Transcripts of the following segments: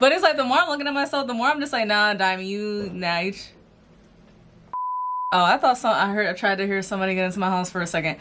But it's like the more I'm looking at myself, the more I'm just like, nah, Diamond, you nice. Oh, I thought I tried to hear somebody get into my house for a second.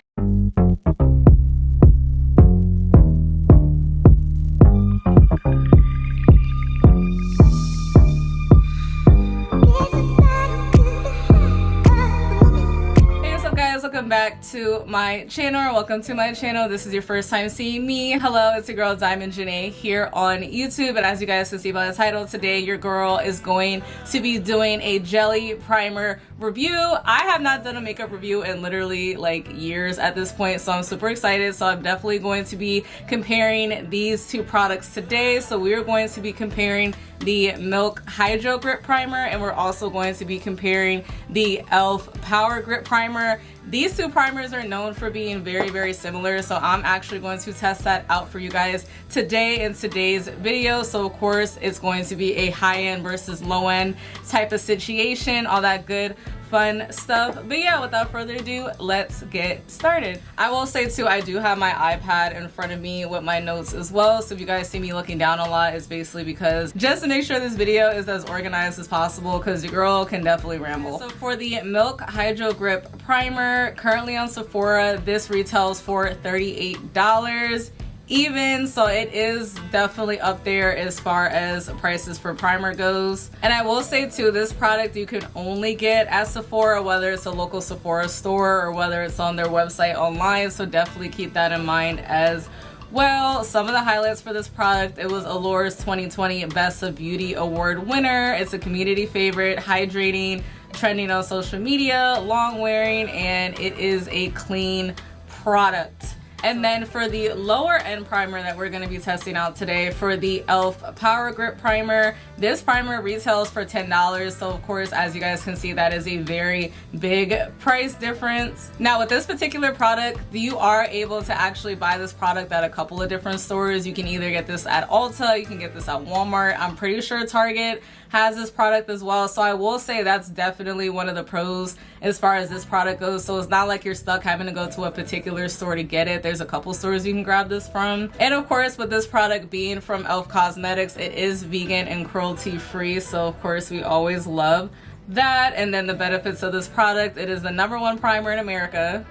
Welcome back to my channel. Welcome to my channel. This is your first time seeing me. Hello, it's your girl Diamond Janae here on YouTube, and as you guys can see by the title, today your girl is going to be doing a jelly primer review. I have not done a makeup review in literally like years at this point, so I'm super excited. So I'm definitely going to be comparing these two products today. So we are going to be comparing the Milk Hydro Grip Primer, and we're also going to be comparing the e.l.f. Power Grip Primer. These two primers are known for being very similar, so I'm actually going to test that out for you guys today in today's video. So of course it's going to be a high-end versus low-end type of situation, all that good fun stuff. But yeah, without further ado, let's get started. I will say too, I do have my iPad in front of me with my notes as well, so if you guys see me looking down a lot, it's basically because just to make sure this video is as organized as possible, because your girl can definitely ramble. So for the Milk Hydro Grip Primer, currently on Sephora, this retails for $38 even, so it is definitely up there as far as prices for primer goes. And I will say too, this product you can only get at Sephora, whether it's a local Sephora store or whether it's on their website online, so definitely keep that in mind as well. Some of the highlights for this product: it was Allure's 2020 Best of Beauty Award winner. It's a community favorite, hydrating, trending on social media, long wearing, and it is a clean product. And then for the lower end primer that we're going to be testing out today, for the e.l.f. Power Grip Primer, this primer retails for $10. So of course, as you guys can see, that is a very big price difference. Now with this particular product, you are able to actually buy this product at a couple of different stores. You can either get this at Ulta, you can get this at Walmart. I'm pretty sure Target has this product as well. So I will say that's definitely one of the pros as far as this product goes. So it's not like you're stuck having to go to a particular store to get it. There's a couple stores you can grab this from. And of course, with this product being from e.l.f. Cosmetics, it is vegan and cruelty free. So of course, we always love that. And then the benefits of this product: it is the #1 primer in America.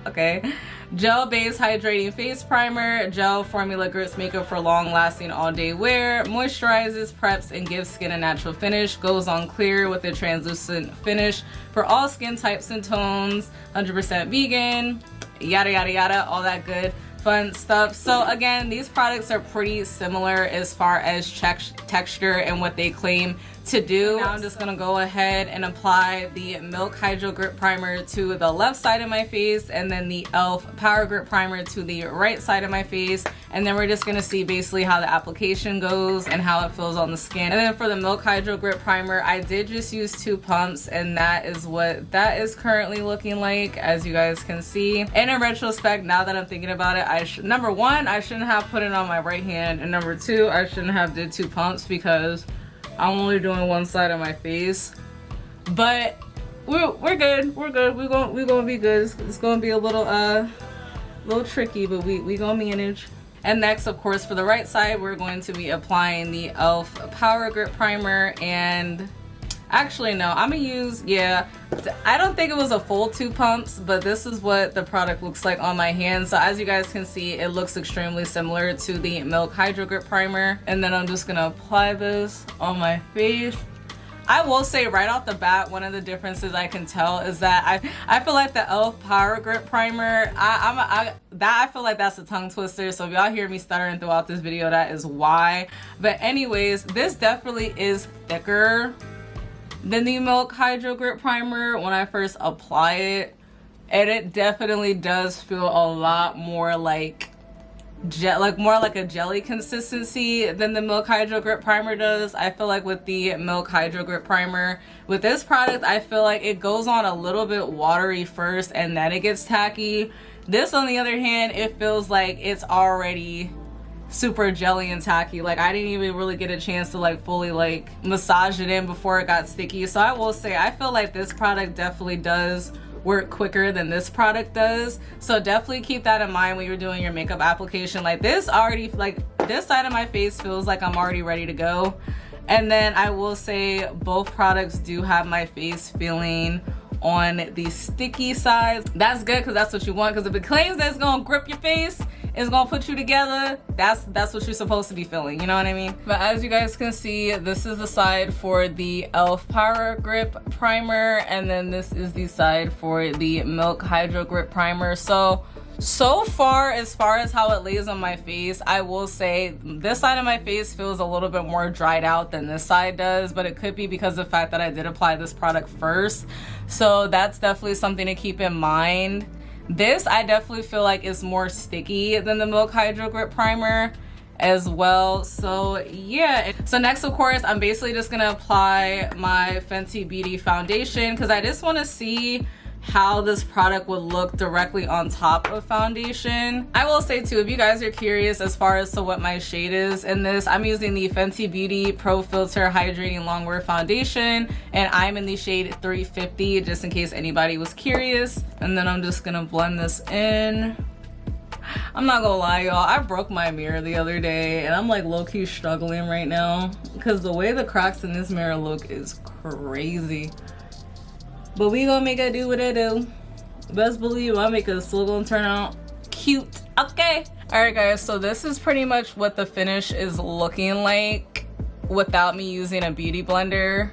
Okay. Gel-based hydrating face primer. Gel formula grips makeup for long-lasting all-day wear. Moisturizes, preps, and gives skin a natural finish. Goes on clear with a translucent finish for all skin types and tones. 100% vegan. Yada yada yada. All that good fun stuff. So again, these products are pretty similar as far as texture and what they claim to do. Now I'm just gonna go ahead and apply the Milk Hydro Grip Primer to the left side of my face, and then the e.l.f. Power Grip Primer to the right side of my face, and then we're just gonna see basically how the application goes and how it feels on the skin. And then for the Milk Hydro Grip Primer, I did just use 2 pumps, and that is what that is currently looking like, as you guys can see. And in retrospect, now that I'm thinking about it, number one, I shouldn't have put it on my right hand, and number two, I shouldn't have did 2 pumps because I'm only doing one side of my face. But we're good. We're gonna be good. It's gonna be a little tricky, but we gonna manage. And next, of course, for the right side, we're going to be applying the e.l.f. Power Grip Primer. And actually no, I'm gonna use, yeah, I don't think it was a full 2 pumps, but this is what the product looks like on my hands. So as you guys can see, it looks extremely similar to the Milk Hydro Grip Primer. And then I'm just gonna apply this on my face. I will say right off the bat, one of the differences I can tell is that I feel like the e.l.f. Power Grip Primer, I feel like that's a tongue twister. So if y'all hear me stuttering throughout this video, that is why. But anyways, this definitely is thicker than the Milk Hydro Grip Primer when I first apply it, and it definitely does feel a lot more like more like a jelly consistency than the Milk Hydro Grip Primer does. I feel like with the Milk Hydro Grip Primer, with this product, I feel like it goes on a little bit watery first and then it gets tacky. This, on the other hand, it feels like it's already super jelly and tacky. Like I didn't even really get a chance to like fully like massage it in before it got sticky. So I will say I feel like this product definitely does work quicker than this product does. So definitely keep that in mind when you're doing your makeup application. Like this side of my face feels like I'm already ready to go. And then I will say both products do have my face feeling on the sticky side. That's good because that's what you want, because if it claims that it's gonna grip your face, it's gonna put you together, that's what you're supposed to be feeling, you know what I mean? But as you guys can see, this is the side for the e.l.f. Power Grip Primer, and then this is the side for the Milk Hydro Grip Primer. So far as how it lays on my face, I will say this side of my face feels a little bit more dried out than this side does, but it could be because of the fact that I did apply this product first. So that's definitely something to keep in mind. This I definitely feel like is more sticky than the Milk Hydro Grip Primer as well. So yeah, so next of course I'm basically just gonna apply my Fenty Beauty foundation because I just want to see how this product would look directly on top of foundation. I will say too, if you guys are curious as far as to what my shade is in this, I'm using the Fenty Beauty Pro Filter Hydrating Longwear Foundation, and I'm in the shade 350, just in case anybody was curious. And then I'm just gonna blend this in. I'm not gonna lie, y'all, I broke my mirror the other day and I'm like low-key struggling right now because the way the cracks in this mirror look is crazy. But we gonna make it do what it do. Best believe my makeup still gonna turn out cute. Okay. All right, guys. So this is pretty much what the finish is looking like without me using a beauty blender.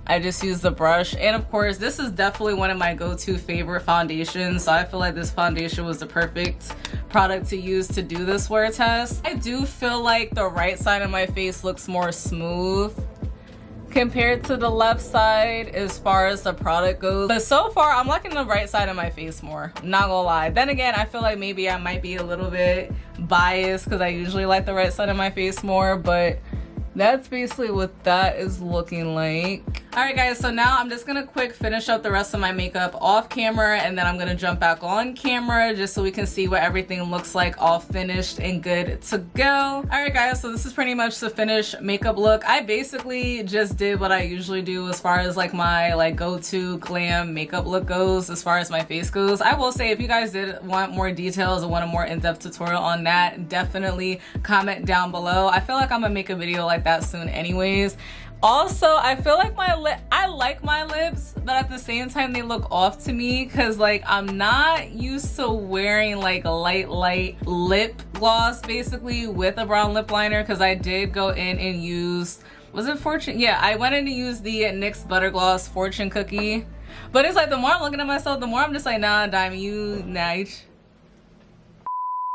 I just use the brush, and of course, this is definitely one of my go-to favorite foundations. So I feel like this foundation was the perfect product to use to do this wear test. I do feel like the right side of my face looks more smooth compared to the left side as far as the product goes, but so far I'm liking the right side of my face more, not gonna lie. Then again, I feel like maybe I might be a little bit biased because I usually like the right side of my face more, but that's basically what that is looking like. All right, guys, so now I'm just gonna quick finish up the rest of my makeup off camera, and then I'm gonna jump back on camera just so we can see what everything looks like all finished and good to go. All right, guys, so this is pretty much the finished makeup look. I basically just did what I usually do as far as like my go-to glam makeup look goes, as far as my face goes. I will say if you guys did want more details or want a more in-depth tutorial on that, definitely comment down below. I feel like I'm gonna make a video like that soon anyways. Also, I feel like I like my lips, but at the same time they look off to me because like I'm not used to wearing like a light lip gloss basically with a brown lip liner, because I did go in and use, was it Fortune? Yeah, I went in to use the NYX Butter Gloss Fortune Cookie, but it's like the more I'm looking at myself, the more I'm just like, nah, Diamond, nah.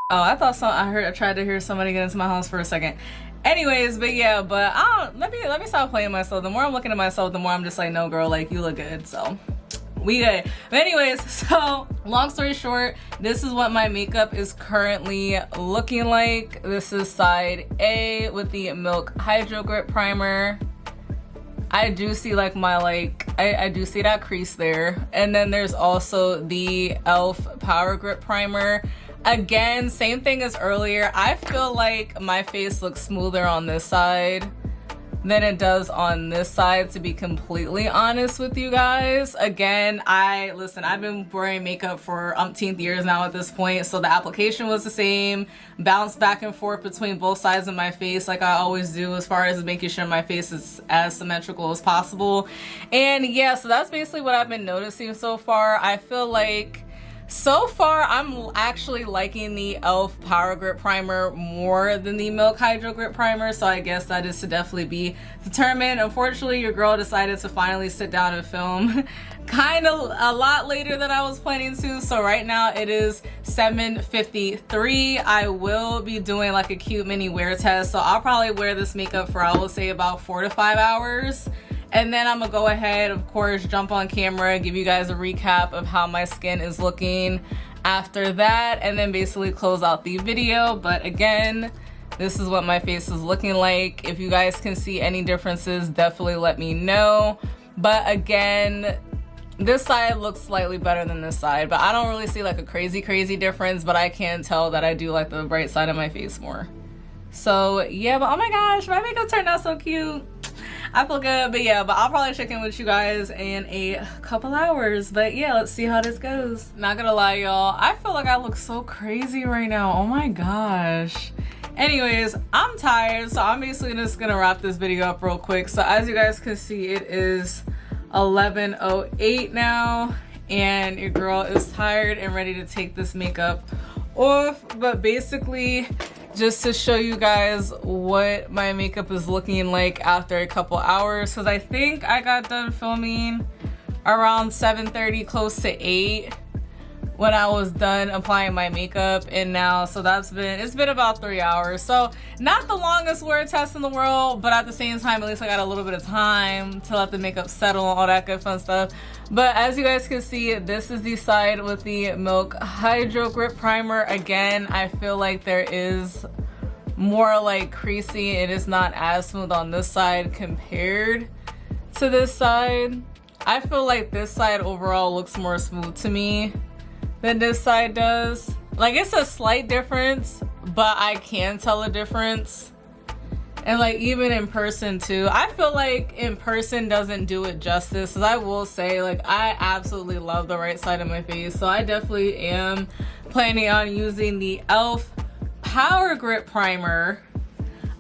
Oh, I tried to hear somebody get into my house for a second. Anyways, but yeah, but let me stop playing myself. The more I'm looking at myself, the more I'm just like, no girl, like you look good, so we good. But anyways, so long story short, this is what my makeup is currently looking like. This is side A with the Milk Hydro Grip Primer. I do see like I do see that crease there, and then there's also the e.l.f. Power Grip Primer. Again, same thing as earlier. I feel like my face looks smoother on this side than it does on this side, to be completely honest with you guys. Again, I've been wearing makeup for umpteenth years now at this point, so the application was the same, bounced back and forth between both sides of my face like I always do, as far as making sure my face is as symmetrical as possible. And yeah, so that's basically what I've been noticing so far. I feel like so far, I'm actually liking the e.l.f. Power Grip Primer more than the Milk Hydro Grip Primer, so I guess that is to definitely be determined. Unfortunately, your girl decided to finally sit down and film kind of a lot later than I was planning to, so right now it is 7:53. I will be doing like a cute mini wear test, so I'll probably wear this makeup for, I will say, about 4 to 5 hours. And then I'm gonna go ahead, of course, jump on camera, give you guys a recap of how my skin is looking after that, and then basically close out the video. But again, this is what my face is looking like. If you guys can see any differences, definitely let me know. But again, this side looks slightly better than this side, but I don't really see like a crazy difference, but I can tell that I do like the bright side of my face more. So yeah, but oh my gosh, my makeup turned out so cute. I feel good, but yeah, but I'll probably check in with you guys in a couple hours. But yeah, let's see how this goes. Not gonna lie, y'all, I feel like I look so crazy right now. Oh my gosh. Anyways, I'm tired, so I'm basically just gonna wrap this video up real quick. So as you guys can see, it is 11:08 now, and your girl is tired and ready to take this makeup off. But basically, just to show you guys what my makeup is looking like after a couple hours, because I think I got done filming around 7:30, close to 8 when I was done applying my makeup. And now, so it's been about 3 hours, so not the longest wear test in the world, but at the same time, at least I got a little bit of time to let the makeup settle, all that good fun stuff. But as you guys can see, this is the side with the Milk Hydro Grip Primer. Again, I feel like there is more like creasy. It is not as smooth on this side compared to this side. I feel like this side overall looks more smooth to me than this side does. Like, it's a slight difference, but I can tell a difference. And like, even in person too, I feel like in person doesn't do it justice. I will say, like, I absolutely love the right side of my face, so I definitely am planning on using the e.l.f. Power Grip Primer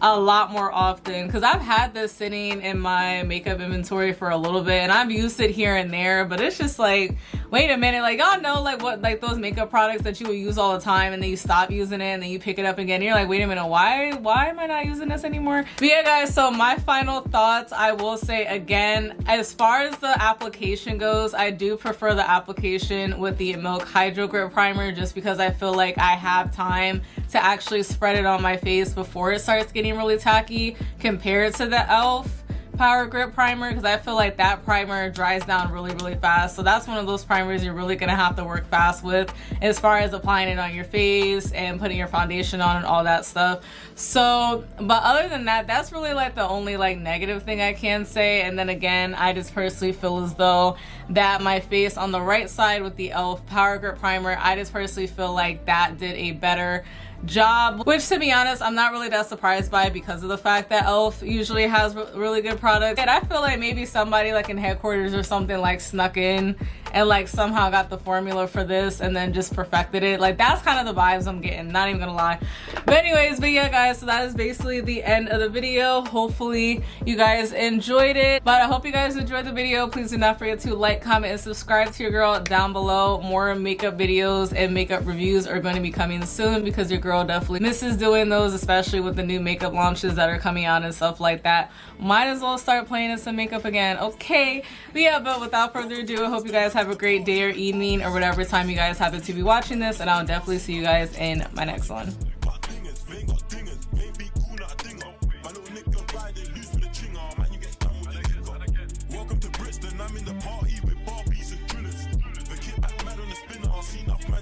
a lot more often, because I've had this sitting in my makeup inventory for a little bit and I've used it here and there, but it's just like, wait a minute, like, y'all know, like, what, like those makeup products that you would use all the time and then you stop using it and then you pick it up again and you're like, wait a minute, why am I not using this anymore? But yeah, guys, so my final thoughts, I will say again, as far as the application goes, I do prefer the application with the Milk Hydro Grip Primer, just because I feel like I have time to actually spread it on my face before it starts getting really tacky, compared to the e.l.f. Power Grip Primer, because I feel like that primer dries down really fast. So that's one of those primers you're really gonna have to work fast with as far as applying it on your face and putting your foundation on and all that stuff. So, but other than that, that's really like the only like negative thing I can say. And then again, I just personally feel as though that my face on the right side with the e.l.f. Power Grip Primer, I just personally feel like that did a better job, which, to be honest, I'm not really that surprised by, because of the fact that e.l.f. usually has really good products. And I feel like maybe somebody like in headquarters or something like snuck in and like somehow got the formula for this and then just perfected it. Like, that's kind of the vibes I'm getting, not even gonna lie. But anyways, but yeah, guys, so that is basically the end of the video. Hopefully you guys enjoyed it, but I hope you guys enjoyed the video. Please do not forget to like, comment, and subscribe to your girl down below. More makeup videos and makeup reviews are going to be coming soon, because your girl definitely misses doing those, especially with the new makeup launches that are coming out and stuff like that. Might as well start playing in some makeup again, okay? But yeah, but without further ado, I hope you guys have a great day or evening or whatever time you guys happen to be watching this, and I'll definitely see you guys in my next one. Welcome to Brixton, I'm in the party with Barbies and Drillers. The kid back man on the spinner, I'll see enough man.